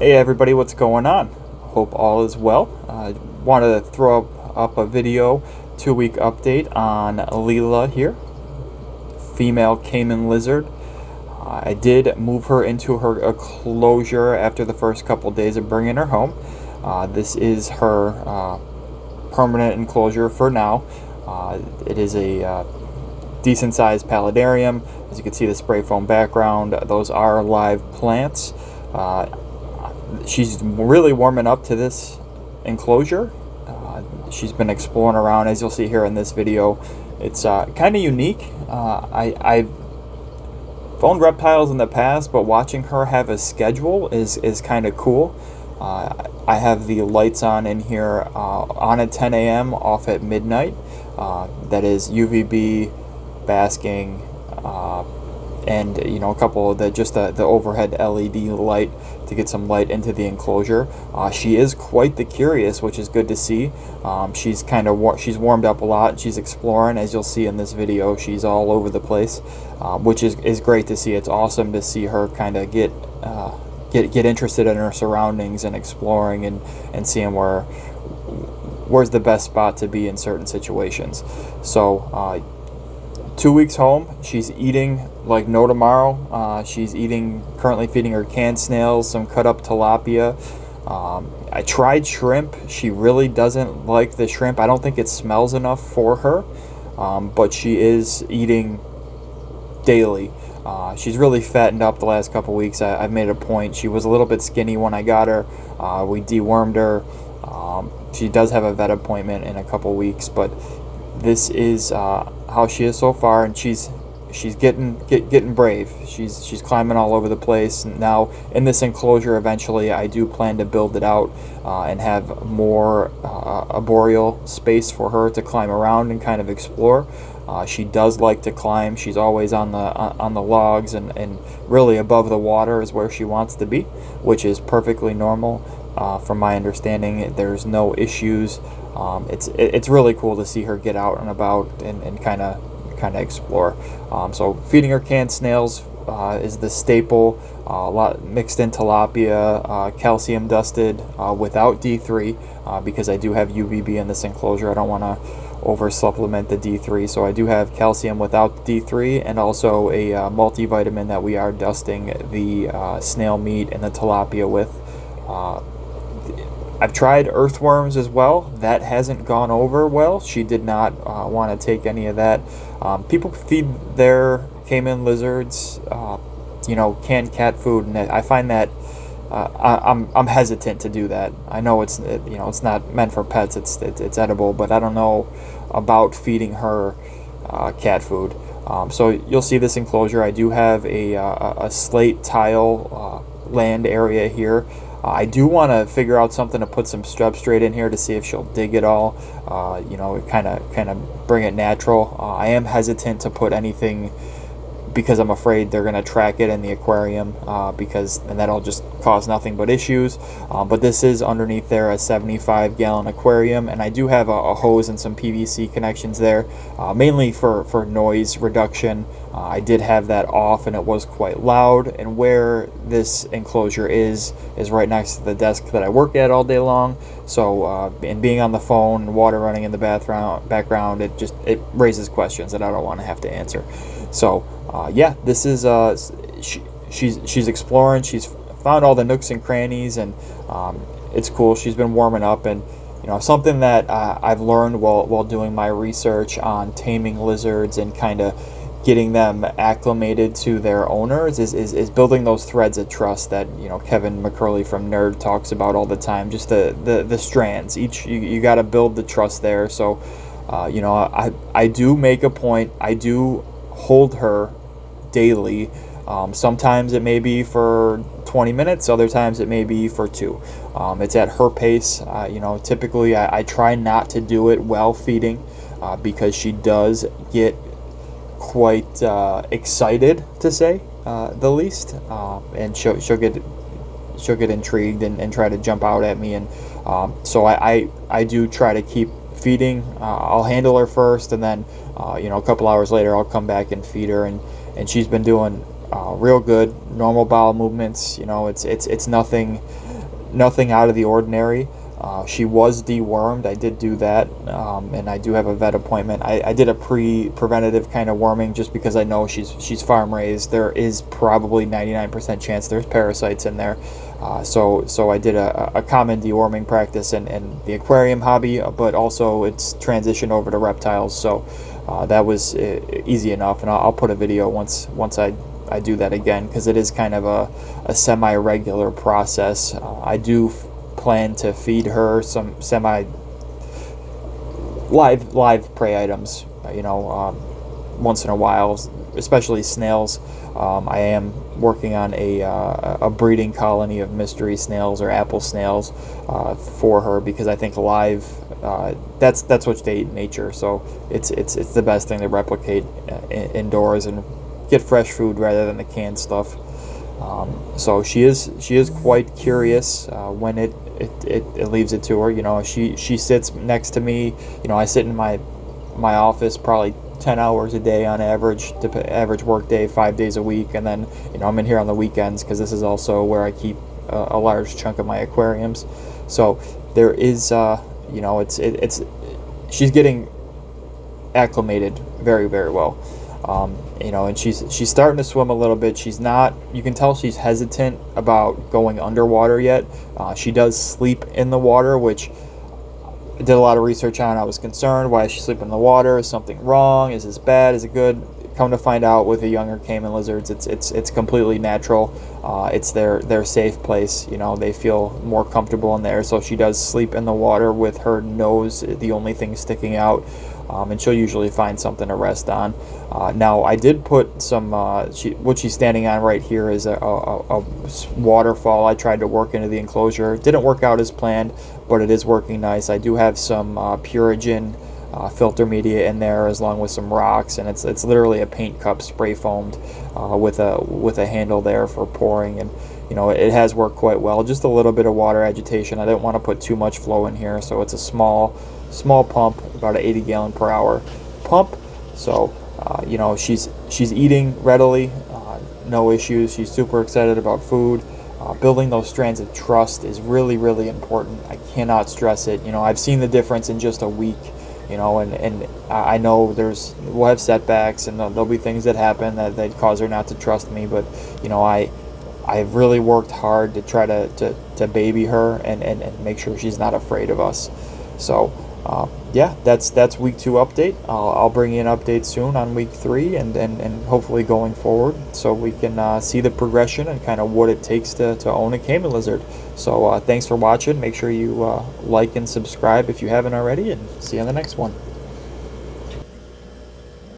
Hey everybody, what's going on? Hope all is well. I wanted to throw up a video 2-week update on Leela here, female Caiman Lizard. I did move her into her enclosure after the first couple days of bringing her home. This is her permanent enclosure for now. It is a decent sized paludarium. As you can see, the spray foam background, those are live plants. She's really warming up to this enclosure. She's been exploring around, as you'll see here in this video. It's kind of unique. I've owned reptiles in the past, but watching her have a schedule is kind of cool. I have the lights on in here on at 10 a.m. off at midnight. That is UVB, basking, and a couple of the overhead LED light to get some light into the enclosure. She is quite the curious, which is good to see. She's warmed up a lot. She's exploring, as you'll see in this video. She's all over the place, which is great to see. It's awesome to see her kind of get interested in her surroundings and exploring and seeing where's the best spot to be in certain situations. So 2 weeks home, she's eating like no tomorrow. She's currently feeding her canned snails, some cut up tilapia. I tried shrimp. She really doesn't like the shrimp. I don't think it smells enough for her, but she is eating daily. She's really fattened up the last couple weeks. I've made a point. She was a little bit skinny when I got her. We dewormed her. She does have a vet appointment in a couple weeks, but this is how she is so far, and she's getting brave. She's climbing all over the place. Now in this enclosure, eventually I do plan to build it out and have more arboreal space for her to climb around and kind of explore. She does like to climb. She's always on the logs and really above the water is where she wants to be, which is perfectly normal. From my understanding, there's no issues. It's really cool to see her get out and about and kind of explore. So feeding her canned snails is the staple. A lot mixed in tilapia, calcium dusted without D3 because I do have UVB in this enclosure. I don't want to over supplement the D3, so I do have calcium without D3 and also a multivitamin that we are dusting the snail meat and the tilapia with. I've tried earthworms as well. That hasn't gone over well. She did not want to take any of that. People feed their Caiman lizards, canned cat food, and I find that I'm hesitant to do that. I know it's not meant for pets. It's edible, but I don't know about feeding her cat food. So you'll see this enclosure. I do have a slate tile land area here. I do want to figure out something to put some straight in here to see if she'll dig it all. Kind of bring it natural. I am hesitant to put anything because I'm afraid they're going to track it in the aquarium and that'll just cause nothing but issues. But this is underneath there a 75-gallon aquarium, and I do have a hose and some PVC connections there, mainly for noise reduction. I did have that off and it was quite loud, and where this enclosure is right next to the desk that I work at all day long. So and being on the phone and water running in the background, it raises questions that I don't want to have to answer. So yeah, this is she's exploring. She's found all the nooks and crannies, and it's cool. She's been warming up, and something that I've learned while doing my research on taming lizards and kind of getting them acclimated to their owners is building those threads of trust that Kevin McCurley from Nerd talks about all the time. Just the strands. You got to build the trust there. So I do make a point. I do hold her daily. Sometimes it may be for 20 minutes, other times it may be for 2. It's at her pace. Typically I try not to do it while feeding because she does get quite excited, to say the least, and she'll get intrigued and try to jump out at me, and so I do try to keep feeding. I'll handle her first, and then a couple hours later I'll come back and feed her, and she's been doing real good, normal bowel movements. It's nothing nothing out of the ordinary. She was dewormed. I did do that, and I do have a vet appointment. I did a preventative kind of worming just because I know she's farm raised. There is probably 99% chance there's parasites in there. So I did a common deworming practice in the aquarium hobby, but also it's transitioned over to reptiles. So that was easy enough, and I'll put a video once I do that again, because it is kind of a semi-regular process. I do plan to feed her some semi live prey items, once in a while, especially snails. I am working on a breeding colony of mystery snails or apple snails for her, because I think live, that's what they eat in nature. So it's the best thing to replicate indoors and get fresh food rather than the canned stuff. So she is quite curious when it leaves it to her. She sits next to me. I sit in my office probably 10 hours a day on average, average work day, 5 days a week, and then I'm in here on the weekends, because this is also where I keep a large chunk of my aquariums. So there is she's getting acclimated very, very well. And she's starting to swim a little bit. She's not, you can tell she's hesitant about going underwater yet. She does sleep in the water, which I did a lot of research on. I was concerned, why is she sleeping in the water? Is something wrong? Is this bad? Is it good? Come to find out, with the younger Caiman lizards, it's completely natural. It's their safe place. They feel more comfortable in there. So she does sleep in the water with her nose the only thing sticking out. And she'll usually find something to rest on. Now, I did put some, what she's standing on right here is a waterfall I tried to work into the enclosure. It didn't work out as planned, but it is working nice. I do have some Purigen filter media in there, along with some rocks, and it's literally a paint cup spray foamed with a handle there for pouring, and it has worked quite well. Just a little bit of water agitation. I didn't want to put too much flow in here, so it's a small pump, about an 80 gallon per hour pump. So she's eating readily, no issues. She's super excited about food. Building those strands of trust is really, really important. I cannot stress it. I've seen the difference in just a week. And I know we'll have setbacks, and there'll be things that happen that cause her not to trust me, but I've really worked hard to try to baby her and make sure she's not afraid of us. So yeah, that's week 2 update. I'll bring you an update soon on week 3 and hopefully going forward, so we can see the progression and kind of what it takes to own a Caiman lizard. So thanks for watching. Make sure you like and subscribe if you haven't already, and see you on the next one.